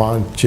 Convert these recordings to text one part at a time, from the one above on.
5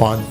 5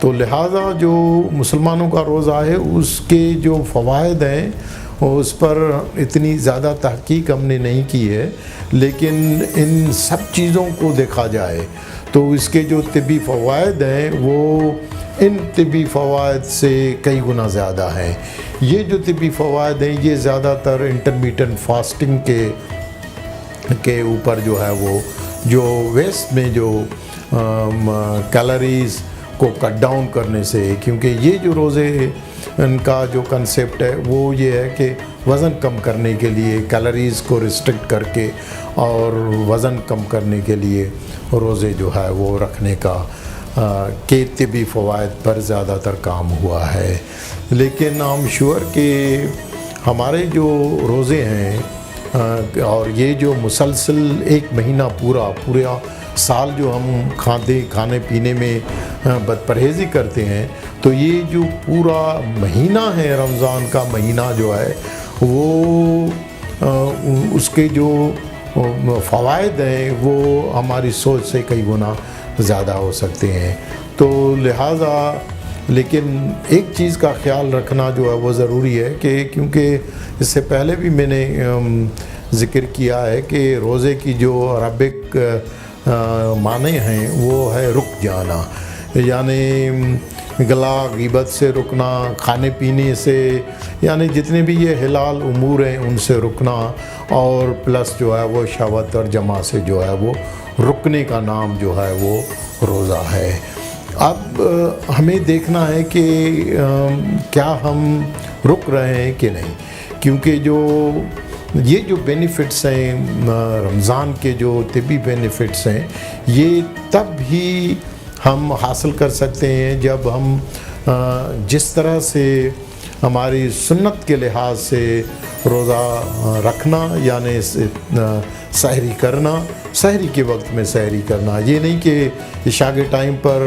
تو لہٰذا جو مسلمانوں کا روزہ ہے اس کے جو فوائد ہیں اس پر اتنی زیادہ تحقیق ہم نے نہیں کی ہے، لیکن ان سب چیزوں کو دیکھا جائے تو اس کے جو طبی فوائد ہیں وہ ان طبی فوائد سے کئی گنا زیادہ ہیں۔ یہ جو طبی فوائد ہیں یہ زیادہ تر انٹرمیٹنٹ فاسٹنگ کے اوپر جو ہے وہ جو ویسٹ میں جو کیلوریز کو کٹ ڈاؤن کرنے سے، کیونکہ یہ جو روزے ان کا جو کنسیپٹ ہے وہ یہ ہے کہ وزن کم کرنے کے لیے کیلوریز کو ریسٹرکٹ کر کے اور وزن کم کرنے کے لیے روزے جو ہے وہ رکھنے کا کے طبی فوائد پر زیادہ تر کام ہوا ہے۔ لیکن آئی شور کہ ہمارے جو روزے ہیں اور یہ جو مسلسل ایک مہینہ پورا سال جو ہم کھانے پینے میں بد پرہیزی کرتے ہیں، تو یہ جو پورا مہینہ ہے رمضان کا مہینہ جو ہے وہ اس کے جو فوائد ہیں وہ ہماری سوچ سے کئی گنا زیادہ ہو سکتے ہیں۔ تو لہٰذا لیکن ایک چیز کا خیال رکھنا جو ہے وہ ضروری ہے کہ کیونکہ اس سے پہلے بھی میں نے ذکر کیا ہے کہ روزے کی جو عربک معنی ہیں وہ ہے رک جانا، یعنی گلا غیبت سے رکنا، کھانے پینے سے، یعنی جتنے بھی یہ حلال امور ہیں ان سے رکنا، اور پلس جو ہے وہ شہوت اور جماع سے جو ہے وہ رکنے کا نام جو ہے وہ روزہ ہے۔ اب ہمیں دیکھنا ہے کہ کیا ہم رک رہے ہیں کہ نہیں، کیونکہ یہ جو بینیفٹس ہیں رمضان کے جو طبی بینیفٹس ہیں یہ تب ہی ہم حاصل کر سکتے ہیں جب ہم جس طرح سے ہماری سنت کے لحاظ سے روزہ رکھنا، یعنی سحری کرنا، سحری کے وقت میں سحری کرنا، یہ نہیں کہ عشاء کے ٹائم پر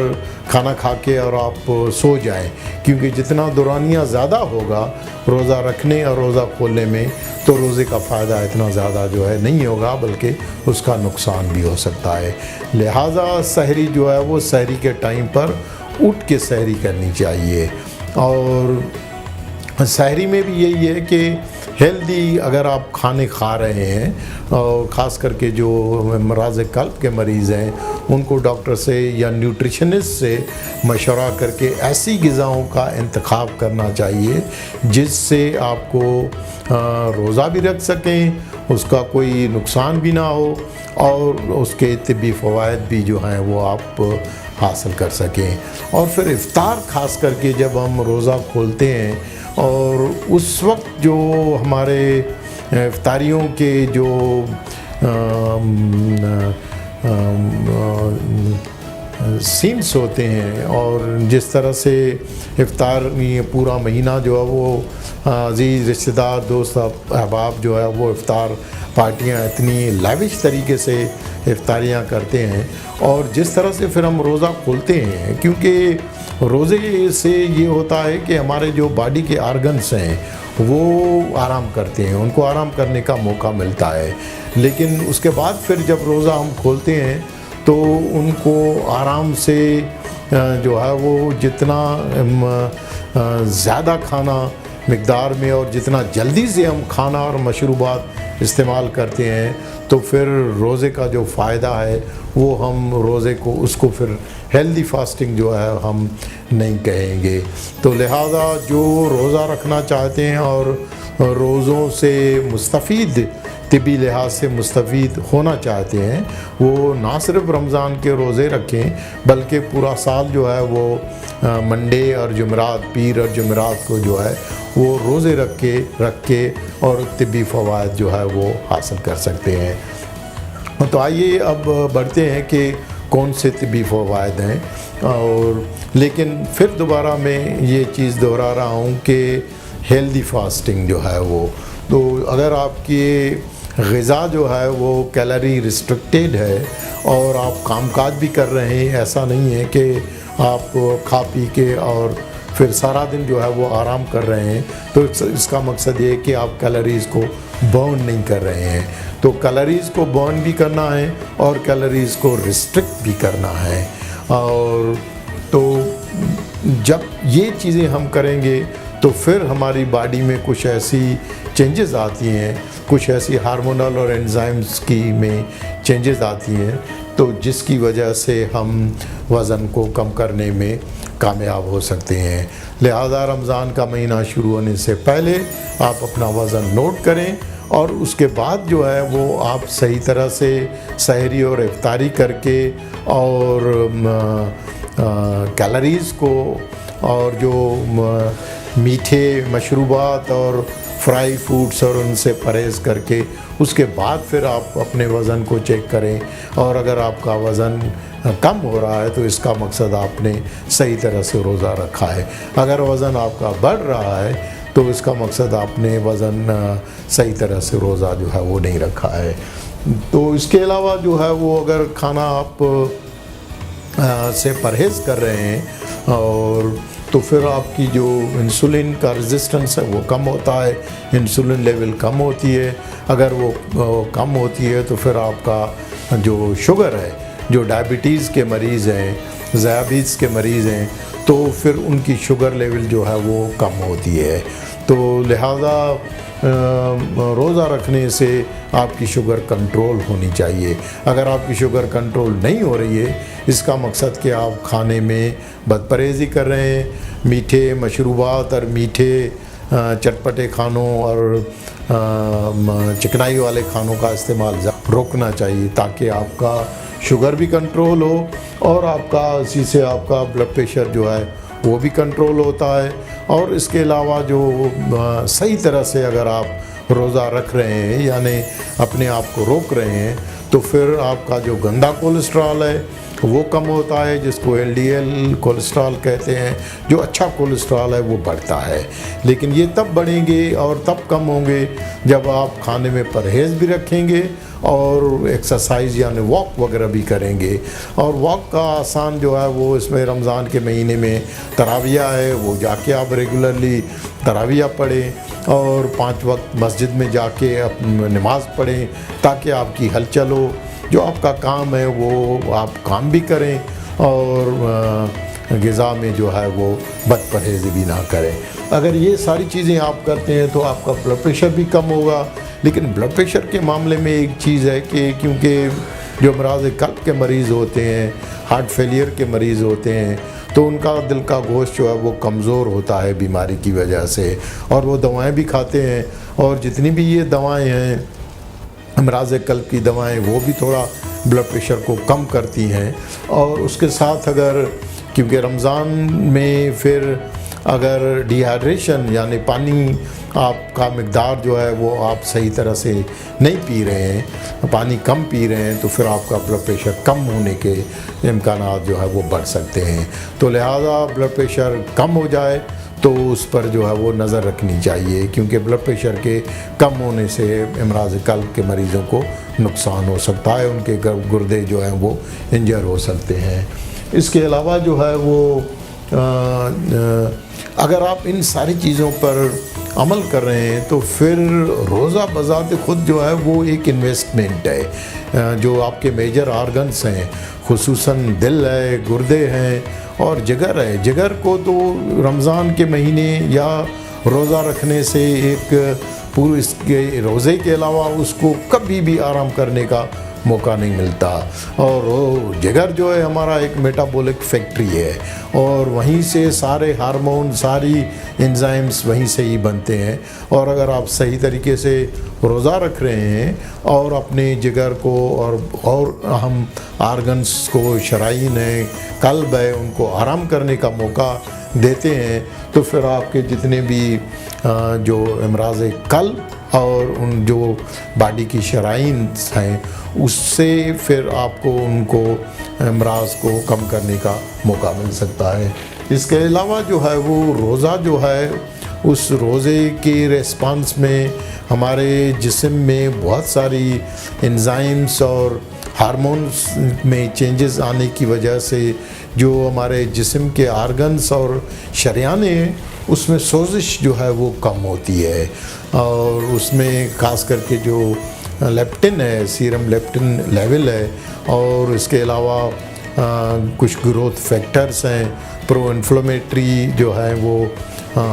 کھانا کھا کے اور آپ سو جائیں، کیونکہ جتنا دورانیہ زیادہ ہوگا روزہ رکھنے اور روزہ کھولنے میں تو روزے کا فائدہ اتنا زیادہ جو ہے نہیں ہوگا، بلکہ اس کا نقصان بھی ہو سکتا ہے۔ لہٰذا سحری جو ہے وہ سحری کے ٹائم پر اٹھ کے سحری کرنی چاہیے، اور سحری میں بھی یہی ہے کہ ہیلدی اگر آپ کھانے کھا رہے ہیں، اور خاص کر کے جو امراض قلب کے مریض ہیں ان کو ڈاکٹر سے یا نیوٹریشنسٹ سے مشورہ کر کے ایسی غذاؤں کا انتخاب کرنا چاہیے جس سے آپ کو روزہ بھی رکھ سکیں، اس کا کوئی نقصان بھی نہ ہو، اور اس کے طبی فوائد بھی جو ہیں وہ آپ حاصل کر سکیں۔ اور پھر افطار خاص کر کے جب ہم روزہ کھولتے ہیں اور اس وقت جو ہمارے افطاریوں کے جو سینس ہوتے ہیں، اور جس طرح سے افطار یہ پورا مہینہ جو ہے وہ عزیز رشتہ دار دوست احباب جو ہے وہ افطار پارٹیاں اتنی لیوش طریقے سے افطاریاں کرتے ہیں، اور جس طرح سے پھر ہم روزہ کھولتے ہیں، کیونکہ روزے سے یہ ہوتا ہے کہ ہمارے جو باڈی کے آرگنس ہیں وہ آرام کرتے ہیں، ان کو آرام کرنے کا موقع ملتا ہے، لیکن اس کے بعد پھر جب روزہ ہم کھولتے ہیں تو ان کو آرام سے جو ہے وہ جتنا زیادہ کھانا مقدار میں اور جتنا جلدی سے ہم کھانا اور مشروبات استعمال کرتے ہیں تو پھر روزے کا جو فائدہ ہے وہ ہم روزے کو اس کو پھر ہیلدی فاسٹنگ جو ہے ہم نہیں کہیں گے۔ تو لہٰذا جو روزہ رکھنا چاہتے ہیں اور روزوں سے مستفید طبی لحاظ سے مستفید ہونا چاہتے ہیں وہ نہ صرف رمضان کے روزے رکھیں بلکہ پورا سال جو ہے وہ منڈے اور جمعرات، پیر اور جمعرات کو جو ہے وہ روزے رکھ کے اور طبی فوائد جو ہے وہ حاصل کر سکتے ہیں۔ تو آئیے اب بڑھتے ہیں کہ کون سے طبی فوائد ہیں، اور لیکن پھر دوبارہ میں یہ چیز دہرا رہا ہوں کہ ہیلدی فاسٹنگ جو ہے وہ، تو اگر آپ کی غذا جو ہے وہ کیلوری ریسٹرکٹیڈ ہے اور آپ کام کاج بھی کر رہے ہیں، ایسا نہیں ہے کہ آپ کھا پی کے اور پھر سارا دن جو ہے وہ آرام کر رہے ہیں، تو اس کا مقصد یہ ہے کہ آپ کیلوریز کو برن نہیں کر رہے ہیں۔ تو کیلوریز کو برن بھی کرنا ہے اور کیلوریز کو ریسٹرکٹ بھی کرنا ہے، اور تو جب یہ چیزیں ہم کریں گے تو پھر ہماری باڈی میں کچھ ایسی چینجز آتی ہیں، کچھ ایسی ہارمونل اور انزائمز کی میں چینجز آتی ہیں، تو جس کی وجہ سے ہم وزن کو کم کرنے میں کامیاب ہو سکتے ہیں۔ لہذا رمضان کا مہینہ شروع ہونے سے پہلے آپ اپنا وزن نوٹ کریں، اور اس کے بعد جو ہے وہ آپ صحیح طرح سے سحری اور افطاری کر کے اور کیلریز کو اور جو میٹھے مشروبات اور فرائی فوڈس اور ان سے پرہیز کر کے اس کے بعد پھر آپ اپنے وزن کو چیک کریں، اور اگر آپ کا وزن کم ہو رہا ہے تو اس کا مقصد آپ نے صحیح طرح سے روزہ رکھا ہے۔ اگر وزن آپ کا بڑھ رہا ہے تو اس کا مقصد آپ نے وزن صحیح طرح سے روزہ جو ہے وہ نہیں رکھا ہے۔ تو اس کے علاوہ جو ہے وہ اگر کھانا آپ سے پرہیز کر رہے ہیں اور تو پھر آپ کی جو انسولین کا ریزسٹنس ہے وہ کم ہوتا ہے، انسولین لیول کم ہوتی ہے۔ اگر وہ کم ہوتی ہے تو پھر آپ کا جو شوگر ہے، جو ڈائبٹیز کے مریض ہیں، ذیابیطس کے مریض ہیں، تو پھر ان کی شوگر لیول جو ہے وہ کم ہوتی ہے۔ تو لہذا روزہ رکھنے سے آپ کی شوگر کنٹرول ہونی چاہیے۔ اگر آپ کی شوگر کنٹرول نہیں ہو رہی ہے، اس کا مقصد کہ آپ کھانے میں بد پرہیزی کر رہے ہیں، میٹھے مشروبات اور میٹھے چٹپٹے کھانوں اور چکنائی والے کھانوں کا استعمال روکنا چاہیے، تاکہ آپ کا شوگر بھی کنٹرول ہو اور آپ کا اسی سے آپ کا بلڈ پریشر جو ہے وہ بھی کنٹرول ہوتا ہے۔ اور اس کے علاوہ جو صحیح طرح سے اگر آپ روزہ رکھ رہے ہیں، یعنی اپنے آپ کو روک رہے ہیں، تو پھر آپ کا جو گندا کولیسٹرول ہے وہ کم ہوتا ہے، جس کو LDL کولیسٹرول کہتے ہیں۔ جو اچھا کولیسٹرول ہے وہ بڑھتا ہے، لیکن یہ تب بڑھیں گے اور تب کم ہوں گے جب آپ کھانے میں پرہیز بھی رکھیں گے اور ایکسرسائز یعنی واک وغیرہ بھی کریں گے۔ اور واک کا آسان جو ہے وہ اس میں رمضان کے مہینے میں تراویح ہے، وہ جا کے آپ ریگولرلی تراویح پڑھیں اور 5 وقت مسجد میں جا کے نماز پڑھیں، تاکہ آپ کی ہلچل ہو، جو آپ کا کام ہے وہ آپ کام بھی کریں اور غذا میں جو ہے وہ بد پرہیزی بھی نہ کریں۔ اگر یہ ساری چیزیں آپ کرتے ہیں تو آپ کا بلڈ پریشر بھی کم ہوگا۔ لیکن بلڈ پریشر کے معاملے میں ایک چیز ہے کہ کیونکہ جو امراض قلب کے مریض ہوتے ہیں، ہارٹ فیلئر کے مریض ہوتے ہیں، تو ان کا دل کا گوشت جو ہے وہ کمزور ہوتا ہے بیماری کی وجہ سے، اور وہ دوائیں بھی کھاتے ہیں، اور جتنی بھی یہ دوائیں ہیں امراض قلب کی دوائیں وہ بھی تھوڑا بلڈ پریشر کو کم کرتی ہیں۔ اور اس کے ساتھ اگر کیونکہ رمضان میں پھر اگر ڈی ہائیڈریشن یعنی پانی آپ کا مقدار جو ہے وہ آپ صحیح طرح سے نہیں پی رہے ہیں، پانی کم پی رہے ہیں، تو پھر آپ کا بلڈ پریشر کم ہونے کے امکانات جو ہے وہ بڑھ سکتے ہیں۔ تو لہٰذا بلڈ پریشر کم ہو جائے تو اس پر جو ہے وہ نظر رکھنی چاہیے، کیونکہ بلڈ پریشر کے کم ہونے سے امراض قلب کے مریضوں کو نقصان ہو سکتا ہے، ان کے گردے جو ہیں وہ انجر ہو سکتے ہیں۔ اس کے علاوہ جو ہے وہ اگر آپ ان ساری چیزوں پر عمل کر رہے ہیں تو پھر روزہ بذات خود جو ہے وہ ایک انویسٹمنٹ ہے۔ جو آپ کے میجر آرگنس ہیں، خصوصاً دل ہے، گردے ہیں اور جگر ہے، جگر کو تو رمضان کے مہینے یا روزہ رکھنے سے ایک پورے اس کے روزے کے علاوہ اس کو کبھی بھی آرام کرنے کا موقع نہیں ملتا۔ اور وہ جگر جو ہے ہمارا ایک میٹابولک فیکٹری ہے، اور وہیں سے سارے ہارمون، ساری انزائمز وہیں سے ہی بنتے ہیں۔ اور اگر آپ صحیح طریقے سے روزہ رکھ رہے ہیں اور اپنے جگر کو اور اہم آرگنس کو، شرائین ہے، قلب ہے، ان کو آرام کرنے کا موقع دیتے ہیں، تو پھر آپ کے جتنے بھی جو امراض قلب اور ان جو باڈی کی شرائین ہیں، اس سے پھر آپ کو ان کو امراض کو کم کرنے کا موقع مل سکتا ہے۔ اس کے علاوہ جو ہے وہ روزہ جو ہے، اس روزے کے ریسپانس میں ہمارے جسم میں بہت ساری انزائمز اور ہارمونز میں چینجز آنے کی وجہ سے جو ہمارے جسم کے آرگنز اور شریانیں ہیں، اس میں سوزش جو ہے وہ کم ہوتی ہے، اور اس میں خاص کر کے جو لیپٹن ہے، سیرم لیپٹن لیول ہے، اور اس کے علاوہ کچھ گروتھ فیکٹرز ہیں، پرو انفلیمیٹری جو ہے وہ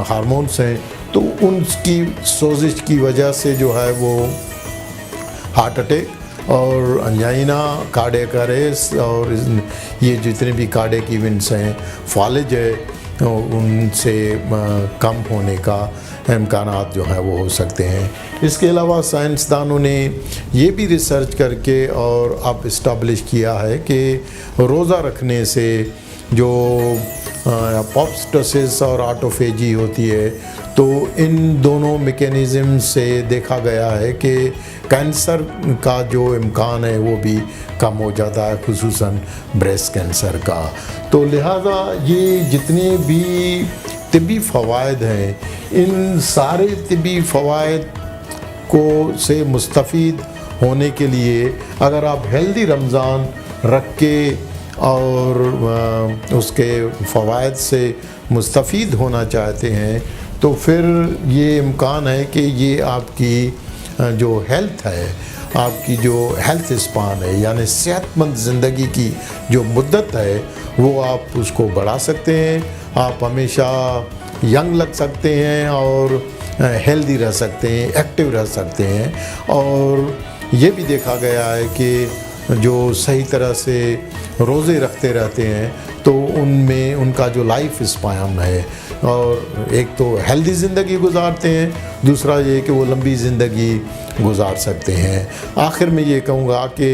ہارمونس ہیں، تو ان کی سوزش کی وجہ سے جو ہے وہ ہارٹ اٹیک اور انجائنا، کارڈیک اریسٹ اور یہ جتنے بھی کارڈیک ایونٹس ہیں، فالج ہے، ان سے کم ہونے کا امکانات جو ہیں وہ ہو سکتے ہیں۔ اس کے علاوہ سائنسدانوں نے یہ بھی ریسرچ کر کے اور اب اسٹیبلش کیا ہے کہ روزہ رکھنے سے جو اپوپٹوسس اور آٹوفیجی ہوتی ہے، تو ان دونوں میکینزم سے دیکھا گیا ہے کہ کینسر کا جو امکان ہے وہ بھی کم ہو جاتا ہے، خصوصاً بریسٹ کینسر کا۔ تو لہٰذا یہ جتنے بھی طبی فوائد ہیں، ان سارے طبی فوائد سے مستفید ہونے کے لیے اگر آپ ہیلدی رمضان رکھ کے اور اس کے فوائد سے مستفید ہونا چاہتے ہیں، تو پھر یہ امکان ہے کہ یہ آپ کی جو ہیلتھ ہے، آپ کی جو ہیلتھ اسپان ہے، یعنی صحت مند زندگی کی جو مدت ہے، وہ آپ اس کو بڑھا سکتے ہیں۔ آپ ہمیشہ ینگ لگ سکتے ہیں اور ہیلدی رہ سکتے ہیں، ایکٹیو رہ سکتے ہیں۔ اور یہ بھی دیکھا گیا ہے کہ جو صحیح طرح سے روزے رکھتے رہتے ہیں تو ان میں ان کا جو لائف اسپان ہے، اور ایک تو ہیلدی زندگی گزارتے ہیں، دوسرا یہ کہ وہ لمبی زندگی گزار سکتے ہیں۔ آخر میں یہ کہوں گا کہ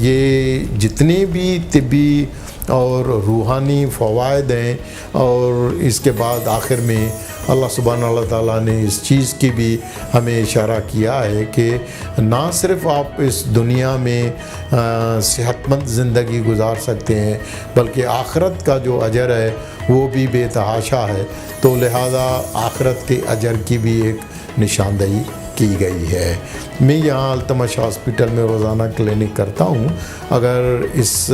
یہ جتنے بھی طبی اور روحانی فوائد ہیں، اور اس کے بعد آخر میں اللہ سبحانہ اللہ تعالیٰ نے اس چیز کی بھی ہمیں اشارہ کیا ہے کہ نہ صرف آپ اس دنیا میں صحت مند زندگی گزار سکتے ہیں، بلکہ آخرت کا جو اجر ہے وہ بھی بے تحاشا ہے۔ تو لہذا آخرت کے اجر کی بھی ایک نشاندہی کی گئی ہے۔ میں یہاں التمش ہاسپٹل میں روزانہ کلینک کرتا ہوں۔ اگر اس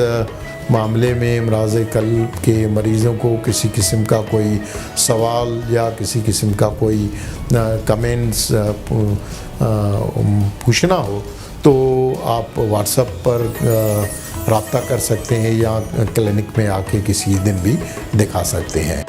معاملے میں امراض قلب کے مریضوں کو کسی قسم کا کوئی سوال یا کسی قسم کا کوئی کمنٹس پوچھنا ہو تو آپ واٹس ایپ پر رابطہ کر سکتے ہیں، یا کلینک میں آ کے کسی دن بھی دکھا سکتے ہیں۔